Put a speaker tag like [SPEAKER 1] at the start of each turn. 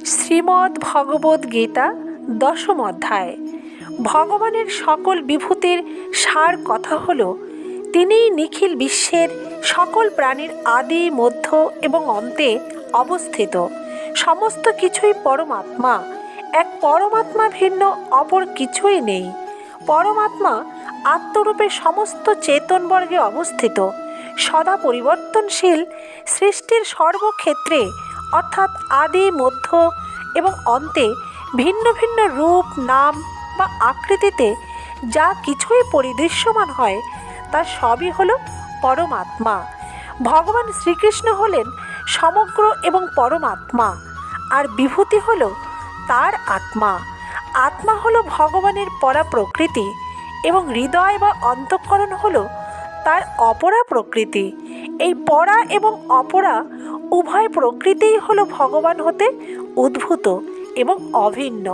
[SPEAKER 1] শ্রীমদ্ ভগবদ্ গীতা দশম অধ্যায়। ভগবানের সকল বিভূতির সার কথা হল, তিনিই নিখিল বিশ্বের সকল প্রাণীর আদি, মধ্য এবং অন্তে অবস্থিত। সমস্ত কিছুই পরমাত্মা। এক পরমাত্মা ভিন্ন অপর কিছুই নেই। পরমাত্মা আত্মরূপে সমস্ত চেতনবর্গে অবস্থিত, সদা পরিবর্তনশীল। সৃষ্টির সর্বক্ষেত্রে অর্থাৎ আদি, মধ্য এবং অন্তে ভিন্ন ভিন্ন রূপ, নাম বা আকৃতিতে যা কিছুই পরিদৃশ্যমান হয় তা সবই হল পরমাত্মা। ভগবান শ্রীকৃষ্ণ হলেন সমগ্র এবং পরমাত্মা, আর বিভূতি হল তার আত্মা। আত্মা হল ভগবানের পরা প্রকৃতি এবং হৃদয় বা অন্তঃকরণ হল তার অপরা প্রকৃতি। এই পরা এবং অপরা উভয় প্রকৃতিই হল ভগবান হতে উদ্ভূত এবং অভিন্ন।